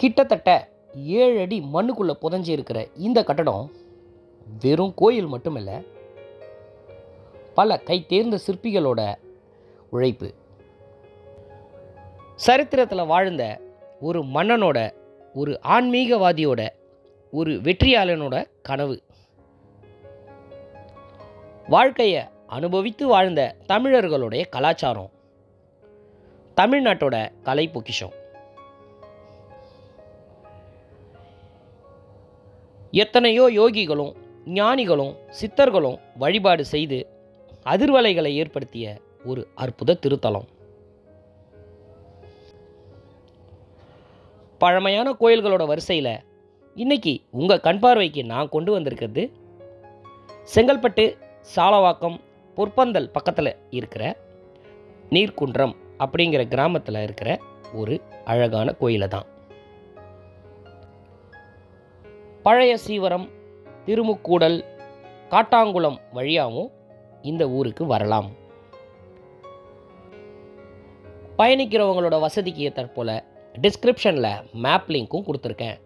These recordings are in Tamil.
கிட்டத்தட்ட 7 அடி மண்ணுக்குள்ளே புதைஞ்சி இருக்கிற இந்த கட்டடம் வெறும் கோயில் மட்டுமல்ல, பல கை தேர்ந்த சிற்பிகளோட உழைப்பு. சரித்திரத்தில் வாழ்ந்த ஒரு மன்னனோட, ஒரு ஆன்மீகவாதியோட, ஒரு வெற்றியாளனோட கனவு. வாழ்க்கையை அனுபவித்து வாழ்ந்த தமிழர்களுடைய கலாச்சாரம், தமிழ்நாட்டோட கலை பொக்கிஷம். எத்தனையோ யோகிகளும் ஞானிகளும் சித்தர்களும் வழிபாடு செய்து அதிர்வலைகளை ஏற்படுத்திய ஒரு அற்புத திருத்தலம். பழமையான கோயில்களோட வரிசையில் இன்னைக்கு உங்கள் கண் பார்வைக்கு நான் கொண்டு வந்திருக்கிறது செங்கல்பட்டு சாலவாக்கம் பொற்பந்தல் பக்கத்தில் இருக்கிற நீர்க்குன்றம் அப்படிங்கிற கிராமத்தில் இருக்கிற ஒரு அழகான கோயிலை தான். பழைய சீவரம், திருமுக்கூடல், காட்டாங்குளம் வழியாகவும் இந்த ஊருக்கு வரலாம். பயணிக்கிறவங்களோட வசதிக்கு ஏற்றாற்போல் டிஸ்கிரிப்ஷனில் மேப் லிங்க்கும் கொடுத்துருக்கேன்.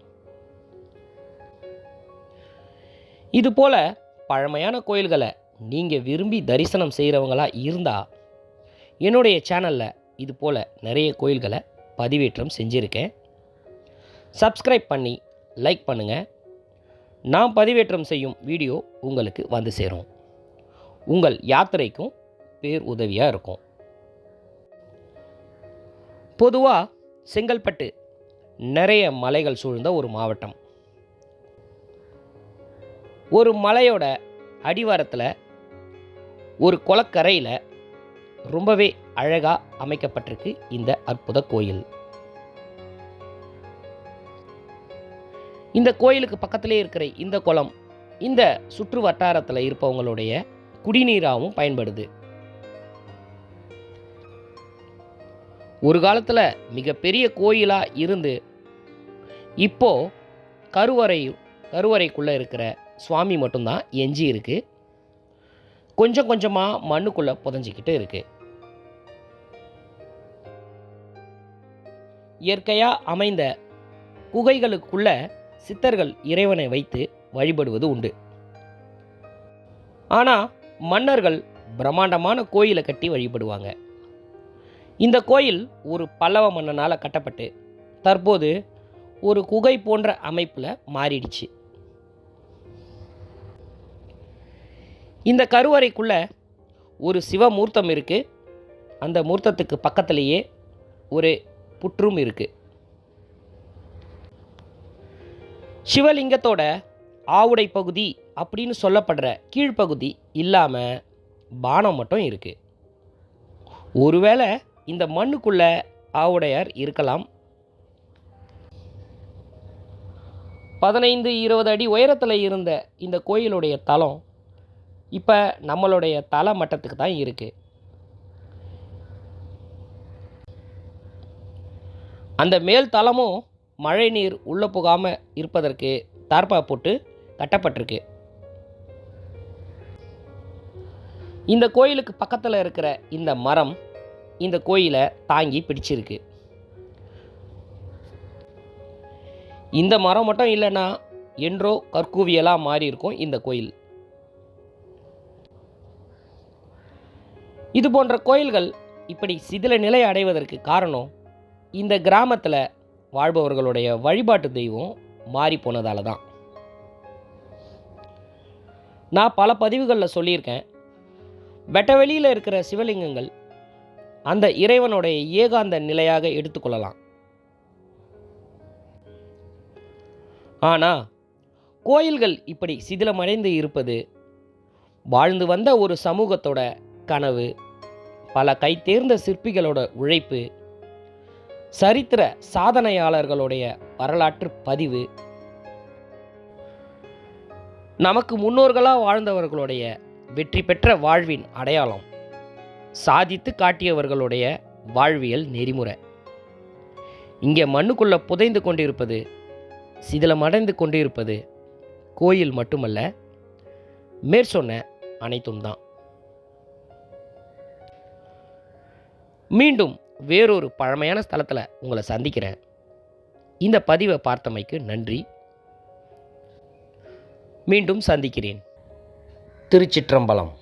இதுபோல் பழமையான கோயில்களை நீங்கள் விரும்பி தரிசனம் செய்கிறவங்களா இருந்தால் என்னுடைய சேனலில் இது போல் நிறைய கோயில்களை பதிவேற்றம் செஞ்சுருக்கேன். சப்ஸ்கிரைப் பண்ணி லைக் பண்ணுங்கள். நான் பதிவேற்றம் செய்யும் வீடியோ உங்களுக்கு வந்து சேரும். உங்கள் யாத்திரைக்கும் பேர் உதவியாக இருக்கும். பொதுவாக செங்கல்பட்டு நிறைய மலைகள் சூழ்ந்த ஒரு மாவட்டம். ஒரு மலையோட அடிவாரத்தில் ஒரு குளக்கரையில் ரொம்பவே அழகாக அமைக்கப்பட்டிருக்கு இந்த அற்புத கோயில். இந்த கோயிலுக்கு பக்கத்திலே இருக்கிற இந்த குளம் இந்த சுற்று வட்டாரத்தில் இருப்பவங்களுடைய குடிநீராகவும் பயன்படுது. ஒரு காலத்தில் மிகப்பெரிய கோயிலாக இருந்து இப்போ கருவறைக்குள்ளே இருக்கிற சுவாமி மட்டும்தான் எஞ்சி இருக்கு. கொஞ்சம் கொஞ்சமாக மண்ணுக்குள்ளே புதைஞ்சிக்கிட்டு இருக்கு. இயற்கையாக அமைந்த குகைகளுக்குள்ள சித்தர்கள் இறைவனை வைத்து வழிபடுவது உண்டு. ஆனால் மன்னர்கள் பிரம்மாண்டமான கோயிலை கட்டி வழிபடுவாங்க. இந்த கோயில் ஒரு பல்லவ மன்னனால் கட்டப்பட்டு தற்போது ஒரு குகை போன்ற அமைப்பில் மாறிடுச்சு. இந்த கருவறைக்குள்ள ஒரு சிவமூர்த்தம் இருக்குது. அந்த மூர்த்தத்துக்கு பக்கத்திலேயே ஒரு புற்றும் இருக்குது. சிவலிங்கத்தோட ஆவுடை பகுதி அப்படின்னு சொல்லப்படுற கீழ்ப்பகுதி இல்லாமல் பானம் மட்டும் இருக்குது. ஒருவேளை இந்த மண்ணுக்குள்ள ஆவுடையார் இருக்கலாம். 15-20 அடி உயரத்தில் இருந்த இந்த கோயிலுடைய தலம் இப்போ நம்மளுடைய தலை மட்டத்துக்கு தான் இருக்குது. அந்த மேல் தளமும் மழை நீர் உள்ளே போகாமல் இருப்பதற்கு தார்ப்பா போட்டு கட்டப்பட்டிருக்கு. இந்த கோயிலுக்கு பக்கத்தில் இருக்கிற இந்த மரம் இந்த கோயிலை தாங்கி பிடிச்சிருக்கு. இந்த மரம் மட்டும் இல்லைன்னா என்றோ கற்கூவியலாக மாறி இருக்கும் இந்த கோயில். இது போன்ற கோயில்கள் இப்படி சிதில நிலை அடைவதற்கு காரணம் இந்த கிராமத்தில் வாழ்பவர்களுடைய வழிபாட்டு தெய்வம் மாறி போனதால தான். நான் பல பதிவுகளில் சொல்லியிருக்கேன், வெட்ட வெளியில் இருக்கிற சிவலிங்கங்கள் அந்த இறைவனுடைய ஏகாந்த நிலையாக எடுத்துக்கொள்ளலாம். ஆனால் கோயில்கள் இப்படி சிதிலமடைந்து இருப்பது வாழ்ந்து வந்த ஒரு சமூகத்தோட கனவு, பல கைத்தேர்ந்த சிற்பிகளோட உழைப்பு, சரித்திர சாதனையாளர்களுடைய வரலாற்று பதிவு, நமக்கு முன்னோர்களாக வாழ்ந்தவர்களுடைய வெற்றி பெற்ற வாழ்வின் அடையாளம், சாதித்து காட்டியவர்களுடைய வாழ்வியல் நெறிமுறை. இங்கே மண்ணுக்குள்ளே புதைந்து கொண்டிருப்பது, சிதிலமடைந்து கொண்டிருப்பது கோயில் மட்டுமல்ல, மேற்சொன்ன அனைத்தும் தான். மீண்டும் வேறொரு பழமையான ஸ்தலத்தில் உங்களை சந்திக்கிறேன். இந்த பதிவை பார்த்தமைக்கு நன்றி. மீண்டும் சந்திக்கிறேன். திருச்சிற்றம்பலம்.